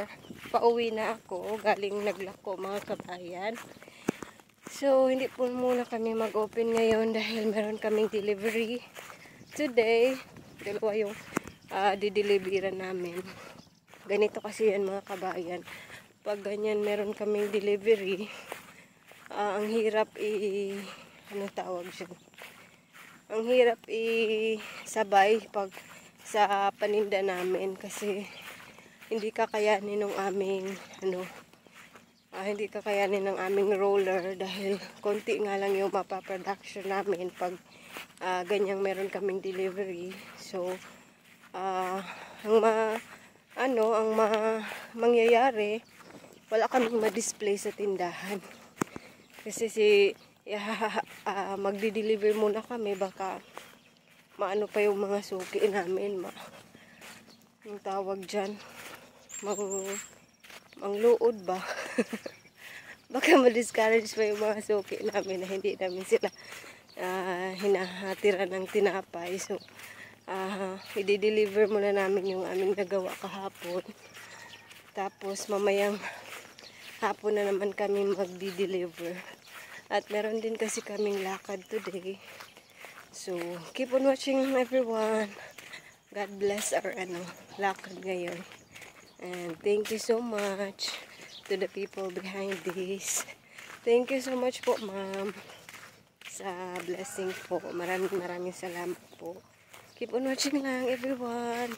car. Pauwi na ako. Galing naglako mga kabayan. So, hindi po muna kami mag-open ngayon dahil meron kaming delivery. Today, dalawa yung dideliveran namin. Ganito kasi yan mga kabayan. Pag ganyan meron kaming delivery, ang hirap ano tawag siya? Ang hirap sabay pag sa paninda namin kasi hindi kakayanin ng aming hindi kakayanin ng aming roller dahil konti nga lang yung mapaproduction namin pag ganyang meron kaming delivery. So mangyayari, wala kaming ma-display sa tindahan kasi magdi-deliver muna kami, baka maano pa yung mga suki namin, yung tawag dyan, mangluod ba? Baka ma-discourage pa yung mga suki namin na hindi namin sila hinahatiran ng tinapay. So, i-deliver muna namin yung aming nagawa kahapon. Tapos, mamayang hapon na naman kami magdi-deliver. At meron din kasi kaming lakad today. So, keep on watching everyone. God bless our lakad ngayon. And thank you so much to the people behind this. Thank you so much po, ma'am, sa blessing po. Maraming salamat po. Keep on watching lang, everyone.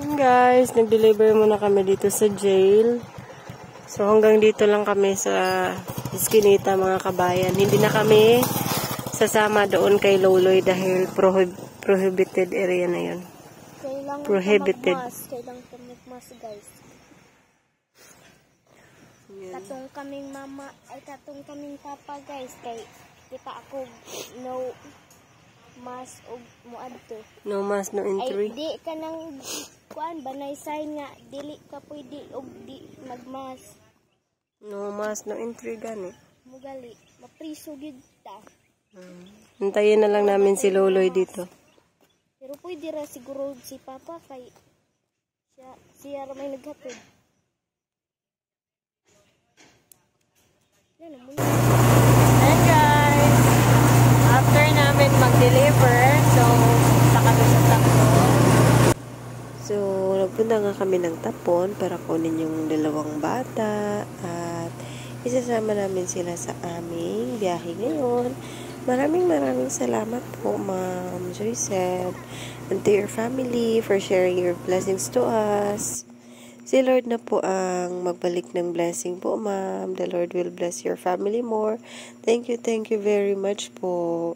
And guys, nag-deliver muna kami dito sa jail. So, hanggang dito lang kami sa Iskinita, mga kabayan. Hindi na kami sasama doon kay Loloy dahil prohibited area na yun. Prohibited. Kailang magmas, guys. Katong kaming mama, ay katong kaming papa, guys. Kay kita ako no mas og muadto. No mas, no entry. Ay di ka nang kuan banay sign nga dili ka pwede og di magmas. No mas, no entry gani. Mugali, mapriso gid ta. Hintayin na lang namin si Loloy dito. Pero pwede ra siguro si papa kay siya ra may naghatod. And guys, after namin mag-deliver, so saka sa Tapon. So, nagpunta nga kami ng Tapon para kunin yung dalawang bata at isasama namin sila sa aming biyahe ngayon. Maraming salamat po, Ma'am Joycel, and to your family for sharing your blessings to us. Si Lord na po ang magbalik ng blessing po, ma'am. The Lord will bless your family more. Thank you very much po.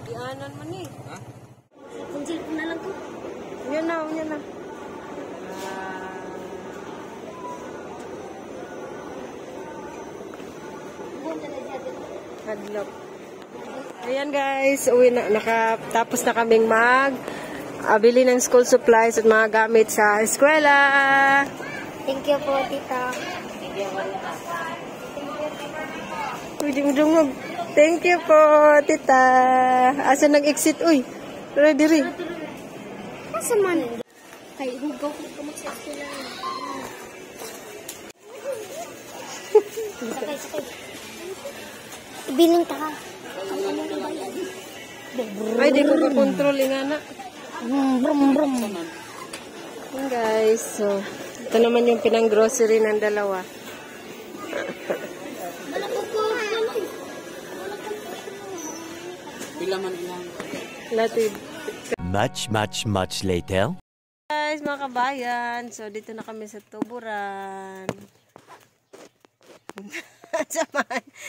Dianan man eh. Ha? Kunjil ko na lang ko. Yan na. Hadlok. Ayan guys, uwi na, nakatapos na kaming bili ng school supplies at mga gamit sa eskwela. Thank you po, tita. Uy, dingdungog. Thank you po, tita. Asa nag-exit? Uy, ready. Asa man? Kay hugaw ko kumagsak sila. Sakay. Bining ta ka. Ay, di ko ka-control nga na. Brum. Ayan guys, so, ito naman yung pinang-grocery ng dalawa. Much later. Guys, mga kabayan, so dito na kami sa Tuburan.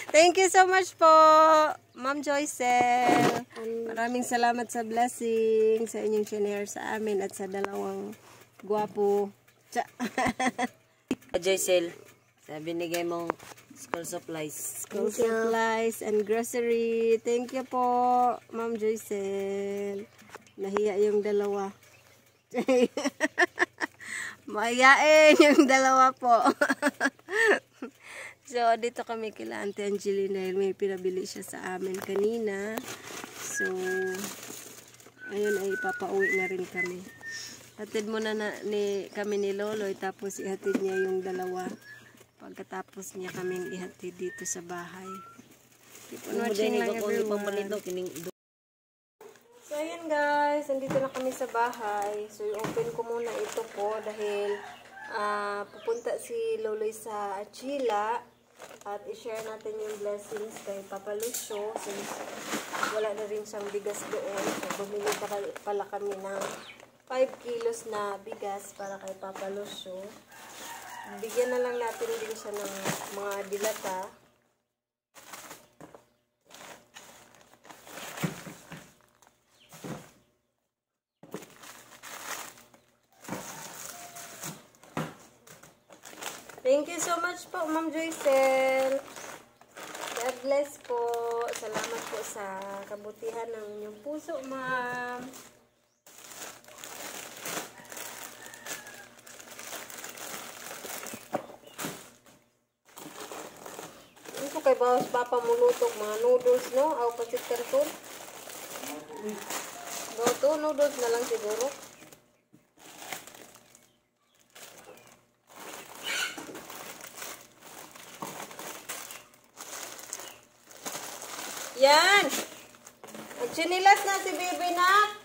Thank you so much po, Ma'am Joycel. Maraming salamat sa blessing, sa inyong shinare sa amin at sa dalawang gwapo. Joycel, Binigay mong school supplies. School supplies and grocery. Thank you po, Ma'am Joycel. Nahiya yung dalawa. Mahiyain yung dalawa po. So, dito kami kila Auntie Angelina dahil may pinabili siya sa amin kanina. So, ayun ay papauwi na rin kami. Hatid muna kami ni Loloy tapos ihatid niya yung dalawa. Pagkatapos niya kaming ihatid dito sa bahay. Keep on watching lang everyone. So, ayun guys, nandito na kami sa bahay. So, i-open ko muna ito po dahil pupunta si Loloy sa Achila at i-share natin yung blessings kay Papa Lucio since wala na rin siyang bigas doon. So, bumili pala kami ng 5 kilos na bigas para kay Papa Lucio. Bigyan na lang natin din siya ng mga dilata. Thank you so much po, Ma'am Joycel. God bless po. Salamat po sa kabutihan ng inyong puso, Ma'am. Ito kay bawas papa mulutok mga noodles, no? Aw pasit kanton. Goto noodles na lang siguro. Yan! Magsinilas na si baby na.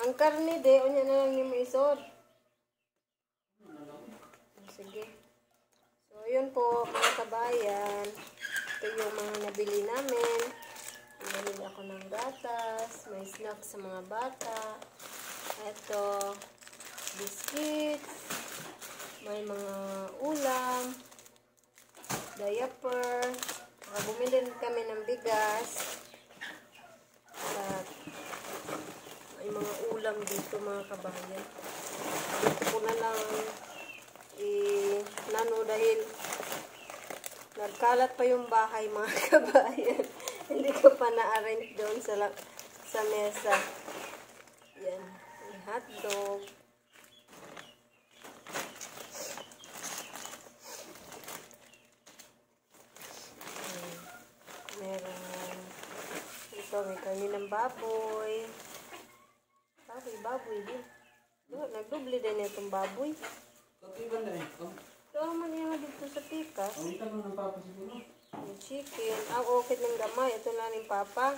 Ang karne de, unya na lang yung isod. Sige. So, yun po, mga kabayan. Ito yung mga nabili namin. Nabili ako ng gatas. May snacks sa mga bata. Ito, biscuits. May mga ulam. Diaper. Bumili kami ng bigas. At may mga ulam dito mga kabayan. Dito ko na lang nano dahil nagkalat pa yung bahay mga kabayan. Hindi ko pa na-arrange doon sa mesa. Yan. May hotdog. Meron. Ito, may kaninang baboy. Baboy din. Nagdubli din itong baboy. Ito naman yung dito sa pikas. Yung chicken. Okay ng gamay. Ito lang yung papa.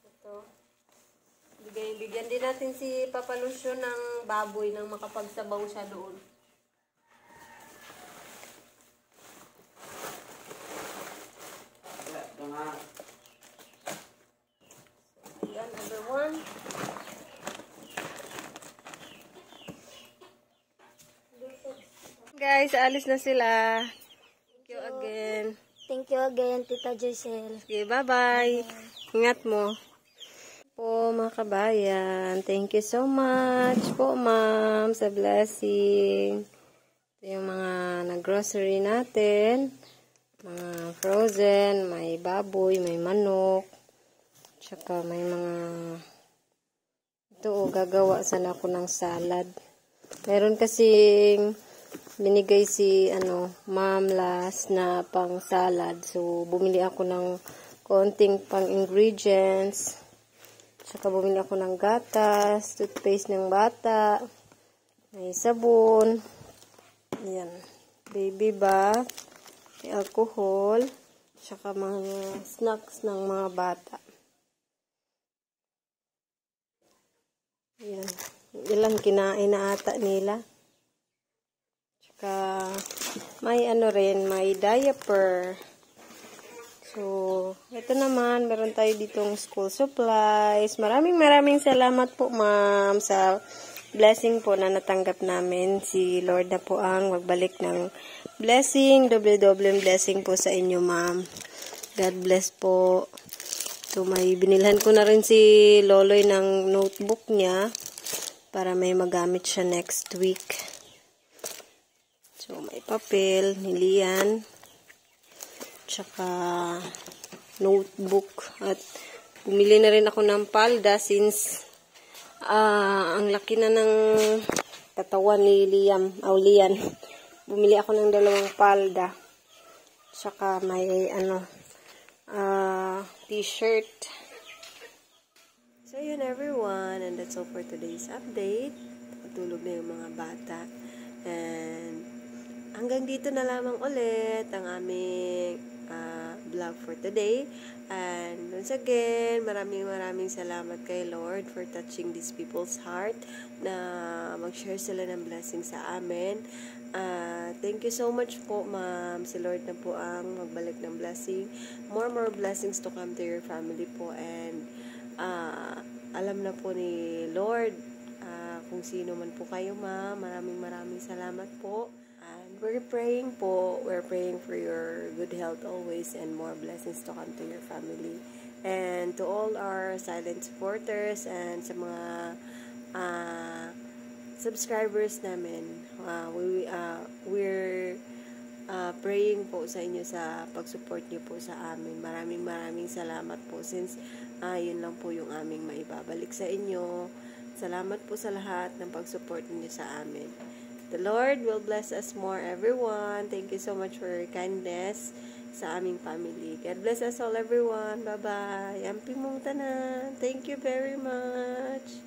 Ito. Bigyan din natin si Papa Lucio ng baboy nang makapagsabaw siya doon. Ayan, everyone. Guys, alis na sila. Thank you again. Thank you again, Tita Joycel. Okay, bye-bye. Ingat mo. Po, mga kabayan. Thank you so much po, ma'am, sa blessing. Ito yung mga nag-grocery natin. Mga frozen, may baboy, may manok. Tsaka may mga... Ito, gagawa sana ako ng salad. Meron kasing... binigay si ma'am last na pang salad. So, bumili ako ng konting pang ingredients. Tsaka bumili ako ng gatas, toothpaste ng bata, may sabon, ayan, baby bath, may alcohol, tsaka mga snacks ng mga bata. Ayan, ilang kinain na ata nila. Tsaka may ano rin, may diaper. So, ito naman, meron tayo ditong school supplies. Maraming salamat po, ma'am, sa blessing po na natanggap namin. Si Lord na po ang magbalik ng blessing, doble-doble blessing po sa inyo, ma'am. God bless po. So, may binilhan ko na rin si Loloy ng notebook niya para may magamit siya next week. So, may papel, niliyan, tsaka notebook, at bumili na rin ako ng palda since ang laki na ng katawan ni Liam, Lian. Bumili ako ng 2 palda, tsaka may t-shirt. So yun everyone, and that's all for today's update. Patulog na yung mga bata, and hanggang dito na lamang ulit ang aming vlog for today. And once again, maraming salamat kay Lord for touching these people's heart na mag-share sila ng blessing sa amin. Thank you so much po, ma'am. Si Lord na po ang magbalik ng blessing. More blessings to come to your family po. And alam na po ni Lord kung sino man po kayo, ma'am. Maraming salamat po. We're praying for your good health always and more blessings to come to your family. And to all our silent supporters and sa mga subscribers namin, we're praying po sa inyo sa pag-support niyo po sa amin. Maraming salamat po since yun lang po yung aming maibabalik sa inyo. Salamat po sa lahat ng pag-support niyo sa amin. The Lord will bless us more, everyone. Thank you so much for your kindness sa aming family. God bless us all, everyone. Bye-bye. Amping mong tanan. Thank you very much.